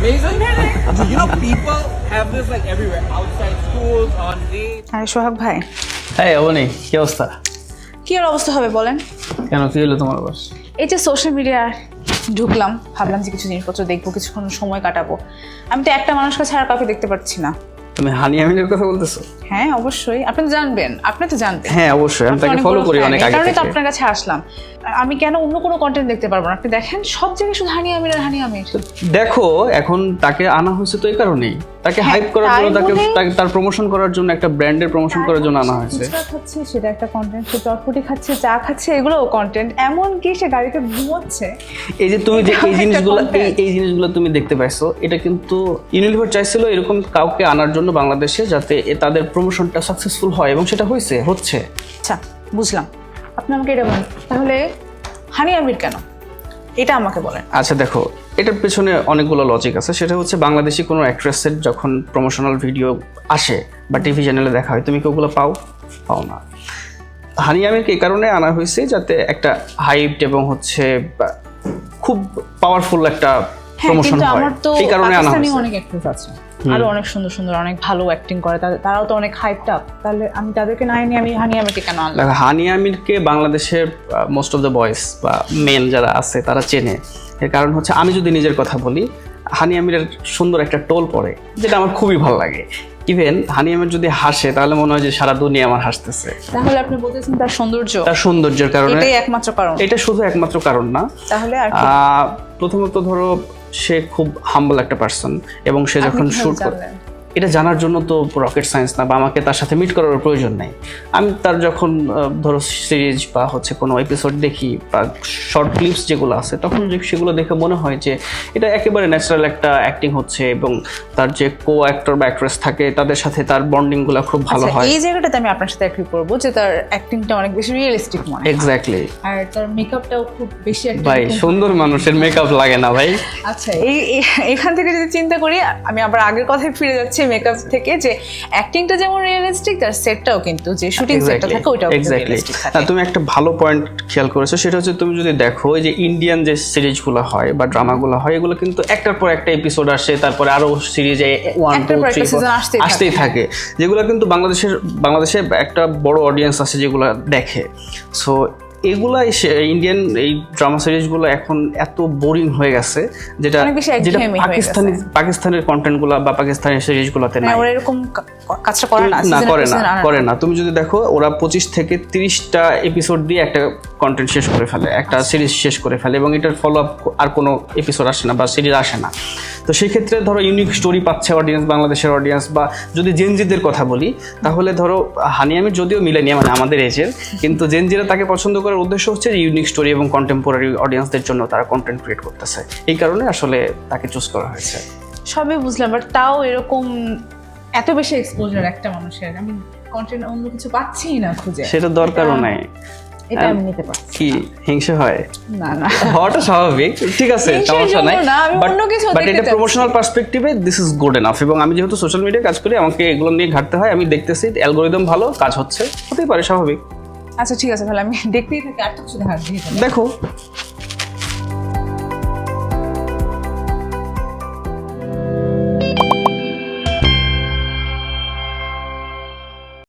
Amazing. You know, people have this like everywhere, outside schools, on dates. আরে সোহাগ ভাই, হ্যাঁ অবনি, কি অবস্থা? কি আর অবস্থা হবে বলেন? কেন, কি হলো তোমার বাস? এই যে সোশ্যাল মিডিয়ায় ঢুকলাম, ভাবলাম যে কিছু জিনিসপত্র দেখবো, কিছুক্ষণ সময় কাটাবো। আমি তো একটা মানুষকে ছাড়া কাউকে দেখতে পাচ্ছি না। তুমি হানি আমিনের কথা বলতেছো? হ্যাঁ অবশ্যই, আপনি তো জানবেন, আপনি তো জানবেন। হ্যাঁ অবশ্যই, আমি তাকে অনেক ফলো বড় করি fan, অনেক এই আগে কারণেই তো থেকে। আপনার কাছে আসলাম। আমি কেন অন্য কোনো কন্টেন্ট দেখতে পারবো না? আপনি দেখেন সব জায়গায় শুধু হানি আমির আর হানি আমির। দেখো, এখন তাকে আনা হয়েছে তো এই কারণেই, তাকে হ্যাঁ, হাইপ করার তাই জন্য, বলেই- তাকে তার প্রমোশন করার জন্য, একটা ব্র্যান্ডের প্রমোশন করার জন্য আনা হয়েছে। ফুচকা খাচ্ছে সেটা একটা কন্টেন্ট, সে চটপটি খাচ্ছে, চা খাচ্ছে, এগুলোও কন্টেন্ট। এমনকি সে গাড়িতে ঘুমোচ্ছে। এই যে তুমি যে এটাও এই একটা জিনিসগুলো content। এই জিনিসগুলো তুমি দেখতে পাইছো, এটা কিন্তু ইউনিলিভার চাইছিল এরকম কাউকে আনার জন্য বাংলাদেশে, যাতে তাদের প্রমোশনটা সাকসেসফুল হয়, এবং সেটা হচ্ছে। আচ্ছা বুঝলাম, আপনি আমাকে এটা বলেন, তাহলে হানি আমির কেন, এটা আমাকে বলেন। আচ্ছা দেখো, এটার পেছনে অনেকগুলো লজিক আছে। সেটা হচ্ছে, বাংলাদেশি কোনো অ্যাক্ট্রেসের যখন প্রমোশনাল ভিডিও আসে বা টিভি চ্যানেলে দেখা হয়, তুমি কি ওগুলো পাও না। হানি আমিরকে এই কারণে আনা হয়েছে যাতে একটা হাইপ এবং হচ্ছে খুব পাওয়ারফুল একটা হ্যাঁ, প্রমোশন কিন্তু হয়, আমার তো এই কারণে আনা পাকিস্তানি হয়েছে। অনেক অ্যাক্ট্রেস আছে, আরো অনেক সুন্দর সুন্দর, অনেক ভালো অ্যাক্টিং করে, তারাও তো অনেক হাইপড আপ। তাহলে আমি তাদেরকে না এনে আমি হানি আমিরকে কেন আনলাম? দেখো, হানি আমিরকে বাংলাদেশের মোস্ট অফ দ্য বয়েজ বা মেন যারা আছে তারা চেনে। এর কারণ হচ্ছে, আমি যদি নিজের কথা বলি, হানি আমিরের সুন্দর একটা টোল পড়ে, যেটা আমার খুবই ভালো লাগে। ইভেন হানি আমির যদি হাসে, তাহলে মনে হয় যে সারা দুনিয়া আমার হাসতেছে। তাহলে আপনি বলতেছেন তার সৌন্দর্য, তার সৌন্দর্যের কারণে। এটাই একমাত্র কারণ? এটা শুধু একমাত্র কারণ না। তাহলে আর কি? প্রথমত ধরো, সে খুব হাম্বল একটা পার্সন, এবং সে আপনি যখন কিভাবে শুট করে, জানলেন? এটা জানার জন্য তো রকেট সায়েন্স না, বা আমাকে তার সাথে মিট করার প্রয়োজন নেই। আমি তার যখন ধরো সিরিজ বা হচ্ছে কোনো এপিসোড দেখি, বা শর্ট ক্লিপস যেগুলো আছে, তখন সেগুলো দেখে মনে হয় যে এটা একেবারে ন্যাচারাল একটা অ্যাক্টিং হচ্ছে, এবং তার যে কো অ্যাক্টর বা অ্যাক্ট্রেস থাকে তাদের সাথে তার বন্ডিংগুলো খুব ভালো আচ্ছা, হয়। এই জায়গাটাতে আমি আপনার সাথে এগ্রি করবো যে তার অ্যাক্টিংটা অনেক বেশি রিয়েলিস্টিক মনে হয়। এক্স্যাক্টলি। আর তার মেকআপটাও খুব বেশি একটা ভাই, সুন্দর মানুষের মেকআপ লাগে না ভাই? আচ্ছা, এখান থেকে যদি চিন্তা করি, আমি আবার আগের কথায় ফিরে যাচ্ছি মেকআপ থেকে, যে অ্যাক্টিংটা যেমন রিয়েলিস্টিক, তার সেটটাও কিন্তু, যে শুটিং সেটটা থাকে ওইটাও রিয়েলিস্টিক থাকে। তুমি একটা ভালো পয়েন্ট খেয়াল করেছো, সেটা হচ্ছে, তুমি যদি দেখো এই যে ইন্ডিয়ান যে সিরিজগুলো হয় বা ড্রামাগুলো হয়, এগুলো কিন্তু একটার পর একটা এপিসোড আসে, তারপরে আরো সিরিজে 1 একটার 2 পর একটা 3 season 4 আসতেই থাকে, যেগুলো কিন্তু বাংলাদেশে একটা বড় অডিয়েন্স আছে যেগুলো দেখে। সো এগুলা ইন্ডিয়ান এই ড্রামা সিরিজগুলো এখন এত বোরিং হয়ে গেছে, যেটা অনেক বেশি একঘেয়েমি হয়ে গেছে। পাকিস্তানের কন্টেন্টগুলো বা পাকিস্তানের সিরিজগুলোতে মানে নাই। ওরা এরকম কাজটা করে না, না, season করে না। তুমি যদি দেখো, ওরা 25 থেকে 30টা এপিসোড দিয়ে একটা কন্টেন্ট শেষ করে ফেলে, একটা সিরিজ শেষ করে ফেলে, এবং এটার ফলো আপ আর কোনো এপিসোড আসে না বা সিরিজ আসে না। তো সেই ক্ষেত্রে ধরো ইউনিক স্টোরি পাচ্ছে অডিয়েন্স, বাংলাদেশের অডিয়েন্স। বা যদি জেনজিদের কথা বলি, তাহলে ধরো হানি আমির যদিও মিলেনিয়াম, মানে আমাদের এজের, কিন্তু জেনজিরা তাকে পছন্দ করার উদ্দেশ্য হচ্ছে ইউনিক স্টোরি এবং কন্টেম্পোরারি অডিয়েন্সদের জন্য তারা কন্টেন্ট ক্রিয়েট করতেছে। এই কারণে আসলে তাকে চুজ করা হয়েছে। সবই বুঝলাম, বাট তাও এরকম এত বেশি এক্সপোজার একটা মানুষের, আমি কন্টেন্ট অন্য কিছু পাচ্ছি না খুঁজে। সেটা দরকারও নাই। এটা আমি নিতে পারছি কি হিংসে হয়? না না, হওয়াটা স্বাভাবিক, ঠিক আছে, হিংসের সমস্যা নাই। জন্য না, আমি অন্য কিছু বাট দেখতে এটা চাচ্ছি। প্রমোশনাল পার্সপেক্টিভে দিস ইজ গুড এনাফ। এবং আমি যেহেতু সোশ্যাল মিডিয়ায় কাজ করি, আমাকে এগুলো নিয়ে ঘাটতে হয়। আমি দেখতেছি অ্যালগোরিদম ভালো কাজ হচ্ছে, হতেই পারে, স্বাভাবিক। আচ্ছা ঠিক আছে, তাহলে আমি দেখতেই থাকি, আর তো কিছু দেখার দেখো।